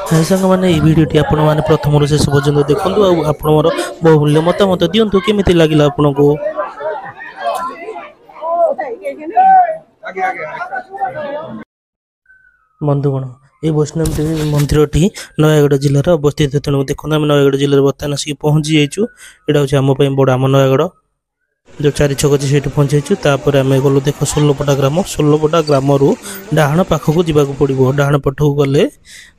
हाय सांग मैंने भिडियोटी आपण मैंने प्रथम शेष पर्यटन देखूँ और बहुमूल्य मतामत दिंतु केमी लगे आपन को। बंधुगण ये वैष्णव देवी मंदिर नयगढ़ जिलार अवस्थित तेणु देखो आम नयगढ़ जिले में बर्तमान आसिक पहुँची जाइए। यहाँ हूँ आम बड़ आम नयगढ़ जो चारि छक अच्छे से पहुँची जाइए। आम गलु देख षोलपटा ग्राम रु डाण पाखक जावाक पड़ो। डाण पटक गले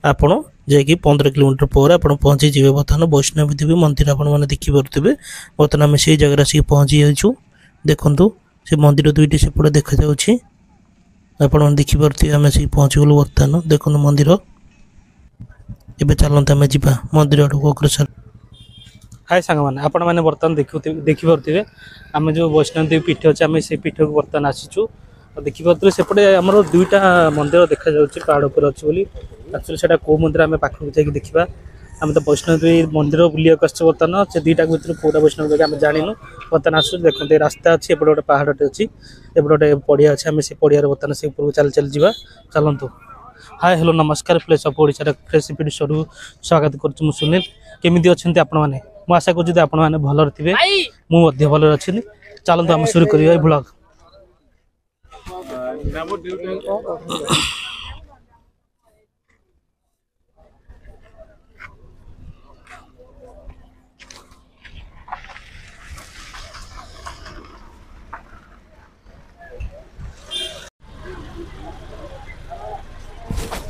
आपण जाकि 15 किलोमीटर पर आप पहुँची जाए। बर्तमान वैष्णव देवी मंदिर आपने देखिपे। बर्तमान आम से जगह आसिक पहुँची जाइए। देखु से मंदिर दुईटी सेपटे देखा जाऊँगी आपण देखिपे। आम आसिक पहुँची गलु। बर्तमान देखो मंदिर एवं चलते आम जा मंदिर आड़क अग्रसर। हाय सांग मैंने आपण मैंने बर्तमान देखिपे आम जो वैष्णव देवी पीठ अच्छे आम से पीठ को बर्तमान आसीचु। देखिपे सेपटे आमर दुईटा मंदिर देखा जाऊँगी पहाड़ पर अच्छी बोली। एक्चुअली से कौ मंदिर आम पाखक जाकि देखा। आम तो वैष्णव देवी मंदिर बुलाक आसो। बर्तमान से दुईटा भर कौटा वैष्णव देवी आम जानू। बर्तमान आसू देखते रास्ता अच्छी एपटे गोटे पहाड़टे अच्छी एपटे गोटे पड़िया अच्छे आम से पड़िया बर्तमान से ऊपर चल चल जा चलतु। हाय हेलो नमस्कार fresh of Odisha fresh episode स्वागत करुँ। सुनील केमी अच्छा आपण मैंने मुझे आशा करूँ आपण मैंने भल थे मुझे भल अच्छी। चलते आम शुरू करिए ब्लॉग।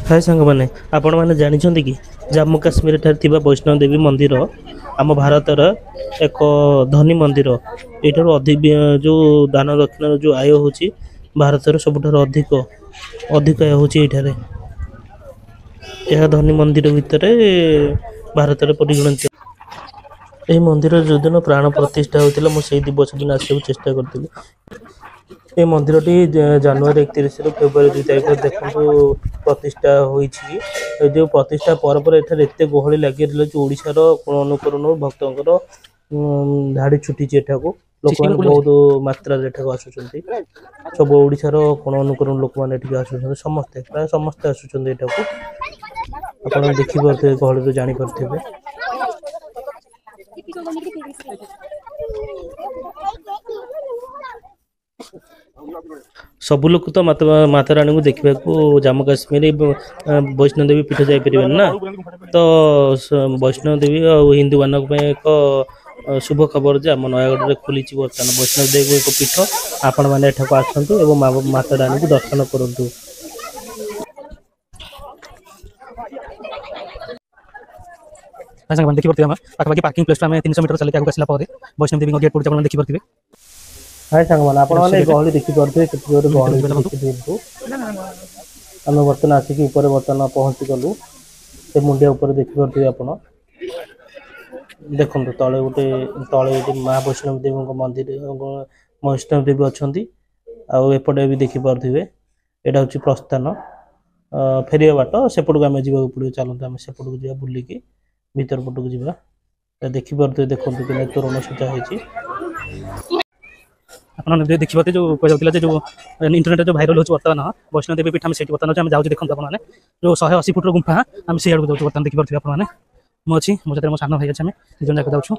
हाय सांग मैंने आपण मैंने जानते कि जम्मू काश्मीर वैष्णव देवी मंदिर आम भारतर एक धनी मंदिर। यार अधिक जो दान दक्षिण जो आय हो भारतर सबुठ अधिक आय होठार। यह धनी मंदिर भितर भारत परिगणित। यह मंदिर जो दिन प्राण प्रतिष्ठा होता मुझे दिवस दिन आसको चेष्टा करी। ये मंदिर टी जनवरी 31 फेब्रुआरी 2 तारीख देखो प्रतिष्ठा होती। जो प्रतिष्ठा पर एत गहली लगे जो ओडार कोण अनुकरण भक्तर धाड़ी छुटी एठाक लोक मैंने बहुत मात्रा आसुँच। सब ओडार कोण अनुकरण लोक मैंने आसुँच समस्ते प्राय समस्ते आसुँच। आप देखिपे गहली जापे। सबू लोग तो माता रानी को देखा जम्मू काश्मीर वैष्णव देवी पीठ जापर ना। तो वैष्णव देवी और हिंदू मान एक शुभ खबर जे आम नयगढ़ खोली बर्तमान वैष्णव देवी एक पीठ। आपण मैंने आसतु और माता रानी को दर्शन करूँ। देखिए पाखापाखि पार्किंग प्लेस 300 मीटर चलिए आगे आसला वैष्णव देवी गेट पड़े देखिपे। हाय सांग मैंने आपण मैंने गहली देखिपे के गहली आम बर्तमान आसिक ऊपर बर्तमान पहुँची गलु। से मुंडिया उपर देखिपे आप देखो तले गोटे तले माँ वैष्णव देवी मंदिर वैष्णव देवी अच्छा आउपटे भी देखिपे। यहाँ हूँ प्रस्थान फेरिया बाट सेपट को आम जावाक पड़ो। चलते आम सेपट को जा बुलिकी भीतर पटक जा देखिपे। देखो कि तोरण सजा होती आपने देखिए जो कहते जो इंटरनेट जो भाइराल हो बर्तमान वैष्णव देवी पीठ से बर्तमान आम जाऊँ। देखते आपने जो 180 फुट गुंफा आम से आड़क जाऊँ। बर्तमान देखिपे आपने मुझे मो मो सान भाई अच्छे दुजन जाक जाऊँ।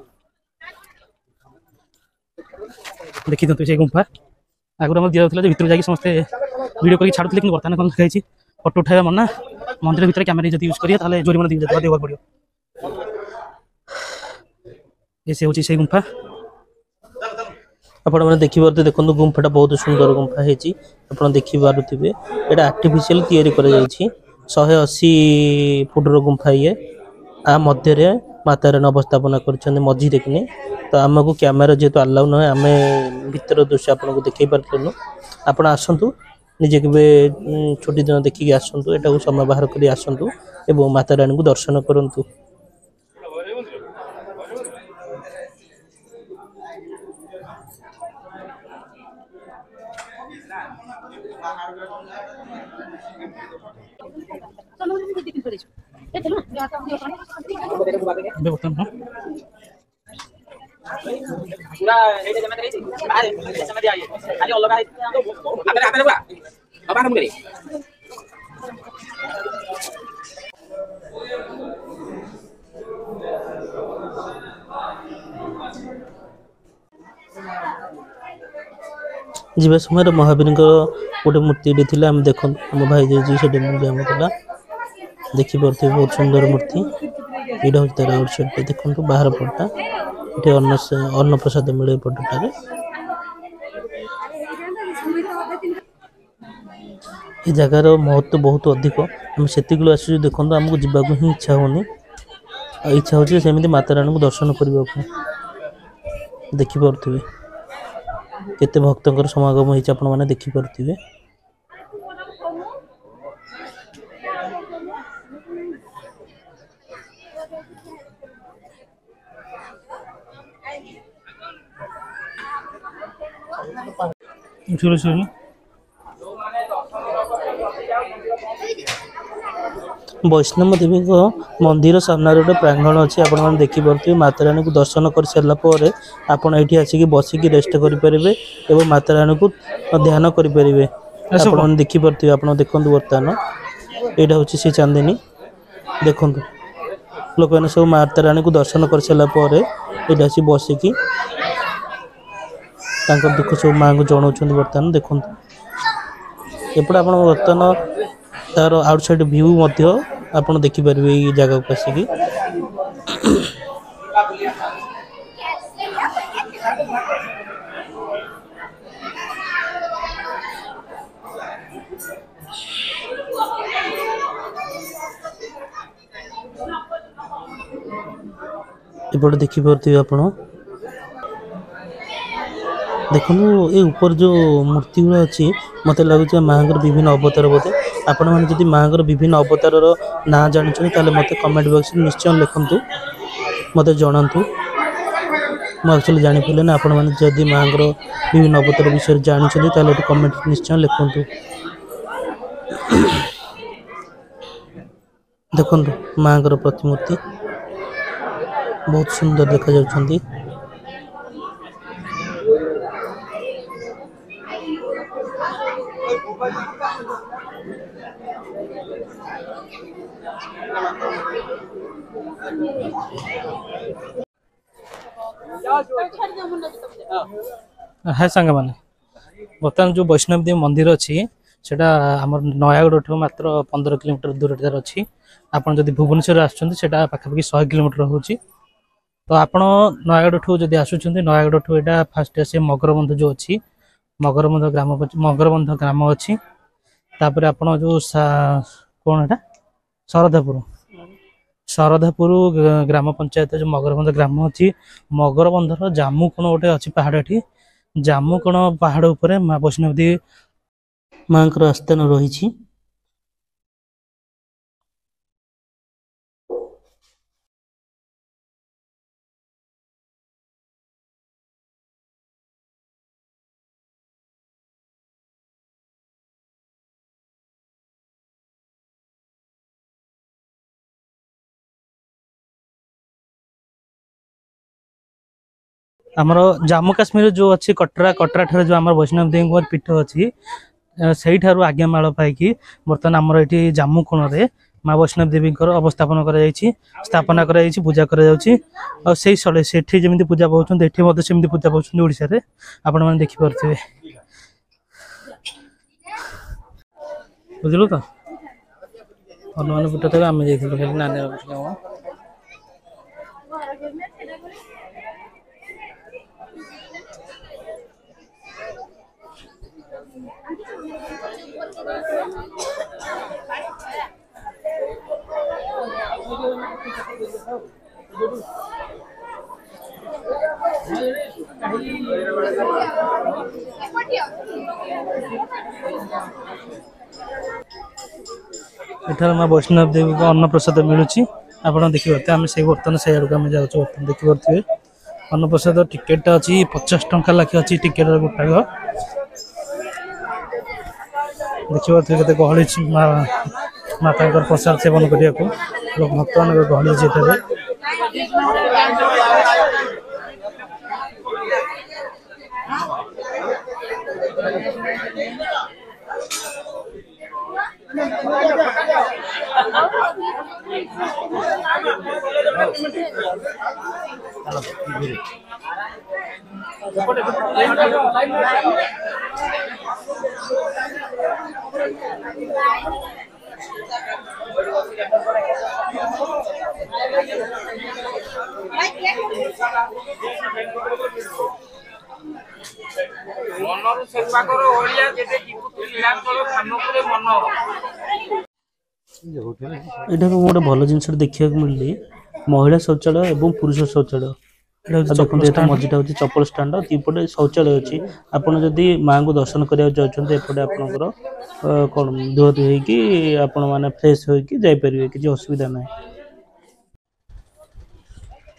देखी दिखाते से गुंफा आगुरी आम दिया भर जाकि समस्ते वीडियो करके छाड़ुले कि बर्तमान कौन लिखाई फटो उठाया मना मंदिर भितर कैमेरा जब यूज करेंगे जोरिमाना देवाक पड़ो। ये हूँ से गुंफा आपने देखिए। देखो गुंफाटा बहुत सुंदर गुंफा है देखिपे। यहाँ आर्टिफिशियल तैयारी कर 180 फुटर गुंफा ये आ मध्य माता रानी अवस्थापना कर मझीरे कि। तो आमको कैमेरा जेहेतु अलाउ ना आम भीतर दृश्य आपको देखी पार्लु। आप आसतु निजे के छुट्टी दिन देखिए आसतु यहाँ समय बाहर कर आसतु एवं माता रानी को दर्शन करूँ। पूरा हेडे जमा रही थी बाहर समय दे आइए खाली अलग है आपने हुआ अब आराम करिए ଯିବା ସମୟରେ ମହାବୀରଙ୍କର ଗୋଟେ ମୂର୍ତ୍ତିଟେ ଥିଲା ଆମେ ଦେଖନ୍ତୁ ଆମ ଭାଇ ଯାଇଛି ସେଠି ମୁଣ୍ଡିଆ ମାରିଥିଲା ଦେଖିପାରୁଥିବେ ବହୁତ ସୁନ୍ଦର ମୂର୍ତ୍ତି ଏଇଟା ହେଉଛି ତାର ଆଉଟ୍ ସାଇଡ୍ଟା ଦେଖନ୍ତୁ ବାହାର ପଟଟା ଏଠି ଅନ୍ନପ୍ରସାଦ ମିଳେ ଏ ପଟଟାରେ ଏ ଜାଗାର ମହତ୍ତ୍ୱ ବହୁତ ଅଧିକ ଆମେ ସେତିକିରୁ ଆସିଛୁ ଦେଖନ୍ତୁ ଆମକୁ ଯିବାକୁ ହିଁ ଇଚ୍ଛା ହେଉନି ଆଉ ଇଚ୍ଛା ହେଉଛି ସେମିତି ମାତାରାଣୀଙ୍କୁ ଦର୍ଶନ କରିବାକୁ ଦେଖିପାରୁଥିବେ କେତେ ଭକ୍ତଙ୍କର ସମାଗମ ହେଇଛି ଆପଣମାନେ ଦେଖିପାରୁଥିବେ ବୈଷ୍ଣବ ଦେବୀଙ୍କ ମନ୍ଦିର ସାମ୍ନାରେ ଗୋଟେ ପ୍ରାଙ୍ଗଣ ଅଛି ଆପଣମାନେ ଦେଖିପାରୁଥିବେ ମାତାରାଣୀଙ୍କୁ ଦର୍ଶନ କରିସାରିଲା ପରେ ଆପଣ ଏଇଠି ଆସିକି ବସିକି ରେଷ୍ଟ କରିପାରିବେ ଏବଂ ମାତାରାଣୀଙ୍କୁ ଧ୍ୟାନ କରିପାରିବେ ଆପଣମାନେ ଦେଖିପାରୁଥିବେ ଆପଣ ଦେଖନ୍ତୁ ବର୍ତ୍ତମାନ ଏଇଟା ହେଉଛି ସେ ଚାନ୍ଦିନୀ ଦେଖନ୍ତୁ ଲୋକମାନେ ସବୁ ମାତାରାଣୀଙ୍କୁ ଦର୍ଶନ କରିସାରିଲା ପରେ ଏଇଠି ଆସି ବସିକି ତାଙ୍କ ଦୁଃଖ ସବୁ ମାଆଙ୍କୁ ଜଣାଉଛନ୍ତି ବର୍ତ୍ତମାନ ଦେଖନ୍ତୁ ଏପଟେ ଆପଣ ବର୍ତ୍ତମାନ ତାର ଆଉଟ୍ ସାଇଡ୍ ଭ୍ୟୁ ମଧ୍ୟ ଆପଣ ଦେଖିପାରିବେ ଏଇ ଜାଗାକୁ ଆସିକି ଏପଟେ ଦେଖିପାରୁଥିବେ ଆପଣ ଦେଖନ୍ତୁ ଏ ଉପରେ ଯେଉଁ ମୂର୍ତ୍ତି ଗୁଡ଼ା ଅଛି ମୋତେ ଲାଗୁଛି ମାଆଙ୍କର ବିଭିନ୍ନ ଅବତାର ବୋଧେ ଆପଣମାନେ ଯଦି ମାଆଙ୍କର ବିଭିନ୍ନ ଅବତାରର ନାଁ ଜାଣିଛନ୍ତି ତାହେଲେ ମୋତେ କମେଣ୍ଟ ବକ୍ସରେ ନିଶ୍ଚୟ ଲେଖନ୍ତୁ ମୋତେ ଜଣାନ୍ତୁ ମୁଁ ଆକ୍ଚୁଆଲି ଜାଣିପାରିଲିନି ଆପଣମାନେ ଯଦି ମାଆଙ୍କର ବିଭିନ୍ନ ଅବତାର ବିଷୟରେ ଜାଣିଛନ୍ତି ତାହେଲେ ଏଠି କମେଣ୍ଟ ନିଶ୍ଚୟ ଲେଖନ୍ତୁ ଦେଖନ୍ତୁ ମାଆଙ୍କର ପ୍ରତିମୂର୍ତ୍ତି ବହୁତ ସୁନ୍ଦର ଦେଖାଯାଉଛନ୍ତି हाय सांग मैंने बर्तमान जो वैष्णव देवी मंदिर अच्छी सेटा आम नयागढ़ मात्र 15 किलोमीटर दूर अच्छी आपड़ जब भुवनेश्वर आसटा पाखापाखि 100 किलोमीटर हो तो आप नयागढ़ जब आसुँच नयागढ़ यहाँ फास्ट आसे मगरबंध जो अच्छी मगरबंध ग्राम अच्छी तापर आप जो कौन है शरधापुर शरधापुर ग्राम पंचायत जो मगरबंध ग्राम अच्छी मगरबंधर जामुकोण गोटे अच्छी पहाड़ एटी जामुकोण पहाड़ उपरे माँ वैष्णव देवी माँ आस्थान रही आमर जम्मू काश्मीर जो अच्छी कटरा कटरा ठार जो आम वैष्णव देवी पीठ अच्छी से आज्ञामाल पाई बर्तमान आमर ये जम्मू कोण में माँ वैष्णव देवी अवस्थापन स्थापना पूजा करमी पूजा पाँच सेमती पूजा पाँच ओडिशा रे आपण मैंने देखिपे बुझल तो हनुमान पीठ तक आम जा नानी एठार माँ वैष्णव देवी को अन्न प्रसाद मिलूँ आप देखिए आम से बर्तमान से आड़ को जाऊँ बर्तमान देखिपे अन्न प्रसाद टिकेट अच्छी 50 टंका लाखे अच्छी टिकेट गोटाक देखिए के गहली माता प्रसाद सेवन करने को भक्त मान गहली ଏଇଟା ଗୋଟେ ଭଲ ଜିନିଷ ଦେଖିବାକୁ ମିଳିଲି ମହିଳା ଶୌଚାଳୟ ଏବଂ ପୁରୁଷ ଶୌଚାଳୟ। ଦେଖନ୍ତୁ ଏଟା ମଝିଟା ହେଉଛି ଚପଲ ଷ୍ଟାଣ୍ଡ, ଦୁଇପଟେ ଶୌଚାଳୟ ଅଛି। ଆପଣ ଯଦି ମାଙ୍କୁ ଦର୍ଶନ କରିବାକୁ ଯାଉଛନ୍ତି ଏପଟେ ଆପଣଙ୍କର କ'ଣ ଧୁଆ ଧୁଇ ହେଇକି ଆପଣମାନେ ଫ୍ରେଶ୍ ହୋଇକି ଯାଇପାରିବେ, କିଛି ଅସୁବିଧା ନାହିଁ।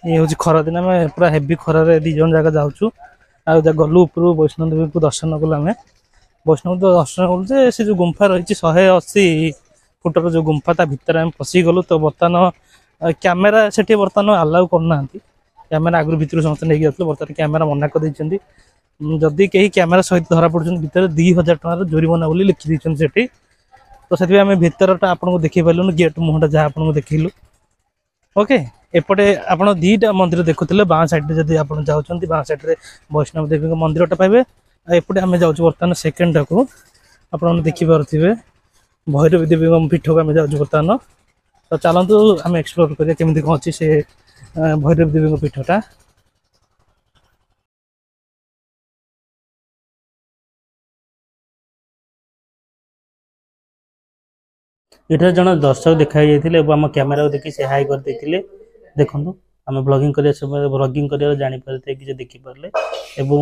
ଇଏ ହେଉଛି ଖରାଦିନ, ଆମେ ପୁରା ହେଭି ଖରାରେ 2 ଜଣ ଯାକ ଯାଉଛୁ। ଆଉ ଗଲୁ ଉପରୁ ବୈଷ୍ଣବ ଦେବୀଙ୍କୁ ଦର୍ଶନ କଲୁ। ଆମେ ବୈଷ୍ଣବ ଦର୍ଶନ କଲୁ ଯେ ସେ ଯେଉଁ ଗୁମ୍ଫା ରହିଛି 180 ଫୁଟର ଯେଉଁ ଗୁମ୍ଫା, ତା ଭିତରେ ଆମେ ପଶିଗଲୁ। ତ ବର୍ତ୍ତମାନ କ୍ୟାମେରା ସେଠି ବର୍ତ୍ତମାନ ଆଲାଉ କରୁନାହାନ୍ତି। କ୍ୟାମେରା ଆଗରୁ ଭିତରୁ ସମସ୍ତେ ନେଇକି ଯାଉଥିଲେ, ବର୍ତ୍ତମାନ କ୍ୟାମେରା ମନା କରିଦେଇଛନ୍ତି। ଯଦି କେହି କ୍ୟାମେରା ସହିତ ଧରା ପଡ଼ୁଛନ୍ତି ଭିତରେ 2000 ଟଙ୍କାର ଜୋରିମାନା ବୋଲି ଲେଖିଦେଇଛନ୍ତି ସେଠି। ତ ସେଥିପାଇଁ ଆମେ ଭିତରଟା ଆପଣଙ୍କୁ ଦେଖେଇ ପାରିଲୁନି, ଗେଟ୍ ମୁହଁଟା ଯାହା ଆପଣଙ୍କୁ ଦେଖେଇଲୁ। ଓକେ, ଏପଟେ ଆପଣ 2ଟା ମନ୍ଦିର ଦେଖୁଥିଲେ। ବାଁ ସାଇଡ଼୍ରେ ଯଦି ଆପଣ ଯାଉଛନ୍ତି, ବାଁ ସାଇଡ଼୍ରେ ବୈଷ୍ଣବ ଦେବୀଙ୍କ ମନ୍ଦିରଟା ପାଇବେ। ଆଉ ଏପଟେ ଆମେ ଯାଉଛୁ ବର୍ତ୍ତମାନ ସେକେଣ୍ଡଟାକୁ। ଆପଣମାନେ ଦେଖିପାରୁଥିବେ ଭୈରବୀ ଦେବୀଙ୍କ ପୀଠକୁ ଆମେ ଯାଉଛୁ ବର୍ତ୍ତମାନ। ତ ଚାଲନ୍ତୁ ଆମେ ଏକ୍ସପ୍ଲୋର କରିବା କେମିତି କ'ଣ ଅଛି ସେ ଭୈରବୀ ଦେବୀଙ୍କ ପୀଠଟା। ଏଠାରେ ଜଣେ ଦର୍ଶକ ଦେଖା ଯାଇଥିଲେ ଏବଂ ଆମ କ୍ୟାମେରାକୁ ଦେଖି ସେ ହାଇ କରିଦେଇଥିଲେ। ଦେଖନ୍ତୁ ଆମେ ବ୍ଲଗିଂ କରିବା ସମୟରେ ବ୍ଲଗିଂ କରିବାକୁ ଜାଣିପାରିଥିଲେ, କିଛି ଦେଖିପାରିଲେ। ଏବଂ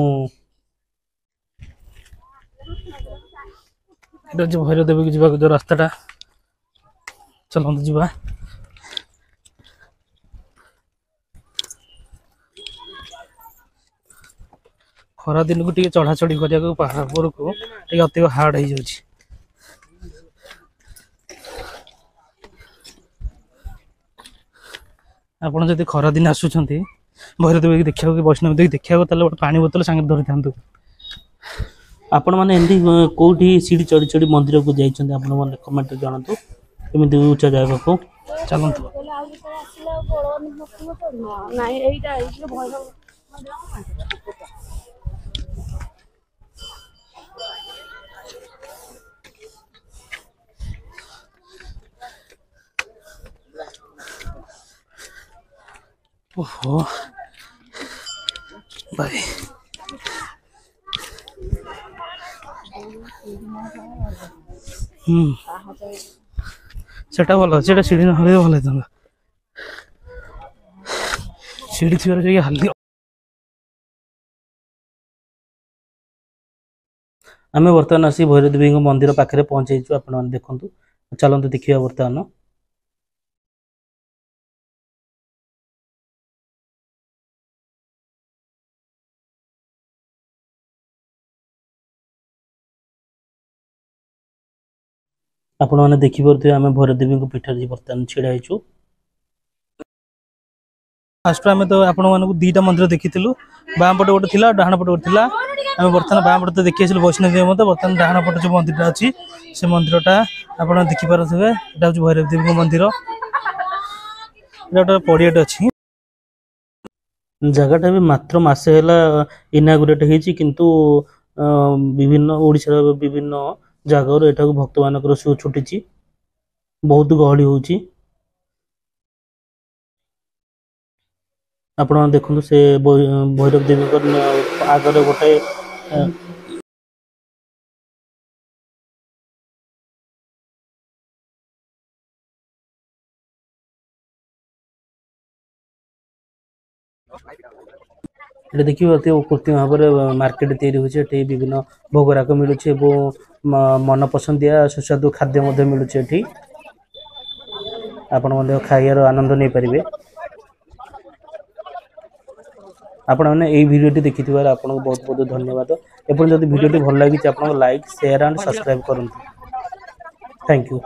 এটা হচ্ছে ভৈরব দেবীকে ଯିବାକୁ ଯେଉଁ ରାସ୍ତାଟା, ଚାଲନ୍ତୁ ଯିବା। ଖରା ଦିନକୁ ଟିକେ ଚଢ଼ାଚଢ଼ି କରିବାକୁ ପାହାଡ଼ ଉପରକୁ ଟିକେ ଅଧିକ ହାର୍ଡ ହେଇଯାଉଛି। ଆପଣ ଯଦି ଖରାଦିନ ଆସୁଛନ୍ତି ଭୈରବ ଦେବୀକି ଦେଖିବାକୁ, ବୈଷ୍ଣବ ଦେବୀ ଦେଖିବାକୁ, ତାହେଲେ ଗୋଟେ ପାଣି ବୋତଲ ସାଙ୍ଗରେ ଧରିଥାନ୍ତୁ। ଆପଣମାନେ ଏମିତି କେଉଁଠି ସିଡ଼ି ଚଢ଼ି ଚଢ଼ି ମନ୍ଦିରକୁ ଯାଇଛନ୍ତି ଆପଣମାନେ କମେଣ୍ଟରେ ଜଣାନ୍ତୁ, ଏମିତି ଉଚ୍ଚ ଜାଗାକୁ। ଚାଲନ୍ତୁ। ଓହୋ ବାଇ সেটা ভালো, সেটা সিঁড়ি না হলে ভালো হতো না। সিঁড়ি ଥିବାର ଯାଇକି ହାଲି। ଆମେ ବର୍ତ୍ତମାନ ଆସି ଭୈରବ ଦେବୀଙ୍କ ମନ୍ଦିର ପାଖରେ ପହଞ୍ଚିଯାଇଛୁ। ଆପଣମାନେ ଦେଖନ୍ତୁ, ଚାଲନ୍ତୁ ଦେଖିବା ବର୍ତ୍ତମାନ। ଆପଣମାନେ ଦେଖିପାରୁଥିବେ ଆମେ ଭୈରବ ଦେବୀଙ୍କ ପୀଠରେ ବର୍ତ୍ତମାନ ଛିଡ଼ା ହେଇଛୁ। ଫାଷ୍ଟ ଆମେ ତ ଆପଣମାନଙ୍କୁ 2ଟା ମନ୍ଦିର ଦେଖିଥିଲୁ, ବାଁ ପଟେ ଗୋଟେ ଥିଲା, ଡାହାଣ ପଟେ ଗୋଟେ ଥିଲା। ଆମେ ବର୍ତ୍ତମାନ ବାଁ ପଟେ ତ ଦେଖି ଆସିଲୁ ବୈଷ୍ଣବ ଦେବୀ ମନ୍ଦିର। ବର୍ତ୍ତମାନ ଡାହାଣ ପଟେ ଯେଉଁ ମନ୍ଦିରଟା ଅଛି ସେ ମନ୍ଦିରଟା ଆପଣ ଦେଖିପାରୁଥିବେ, ଏଇଟା ହେଉଛି ଭୈରବ ଦେବୀଙ୍କ ମନ୍ଦିର। ଏଇଟା ଗୋଟେ ପଡ଼ିଆଟେ ଅଛି। ଜାଗାଟା ବି ମାତ୍ର ମାସେ ହେଲା ଇନାଗୁରେଟ୍ ହେଇଛି, କିନ୍ତୁ ବିଭିନ୍ନ ଓଡ଼ିଶାର ବିଭିନ୍ନ ଜାଗାରୁ ଏଠାକୁ ଭକ୍ତମାନଙ୍କର ସୁଅ ଛୁଟିଛି, ବହୁତ ଗହଳି ହେଉଛି। ଆପଣମାନେ ଦେଖନ୍ତୁ ସେ ଭୈରବ ଦେବୀଙ୍କ ଆଗରେ ଗୋଟେ ଏଠି ଦେଖିପାରୁଥିବେ କୃତ୍ରିମ ଭାବରେ ମାର୍କେଟ ତିଆରି ହେଉଛି। ଏଠି ବିଭିନ୍ନ ଭୋଗରାଗ ମିଳୁଛି ଏବଂ ମନପସନ୍ଦିଆ ସୁସ୍ୱାଦୁ ଖାଦ୍ୟ ମଧ୍ୟ ମିଳୁଛି। ଏଠି ଆପଣ ମଧ୍ୟ ଖାଇବାର ଆନନ୍ଦ ନେଇପାରିବେ। ଆପଣମାନେ ଏହି ଭିଡ଼ିଓଟି ଦେଖିଥିବାରୁ ଆପଣଙ୍କୁ ବହୁତ ବହୁତ ଧନ୍ୟବାଦ। ଏବଂ ଯଦି ଭିଡ଼ିଓଟି ଭଲ ଲାଗିଛି ଆପଣଙ୍କ ଲାଇକ୍, ସେୟାର ଆଣ୍ଡ ସବସ୍କ୍ରାଇବ୍ କରନ୍ତୁ। Thank you.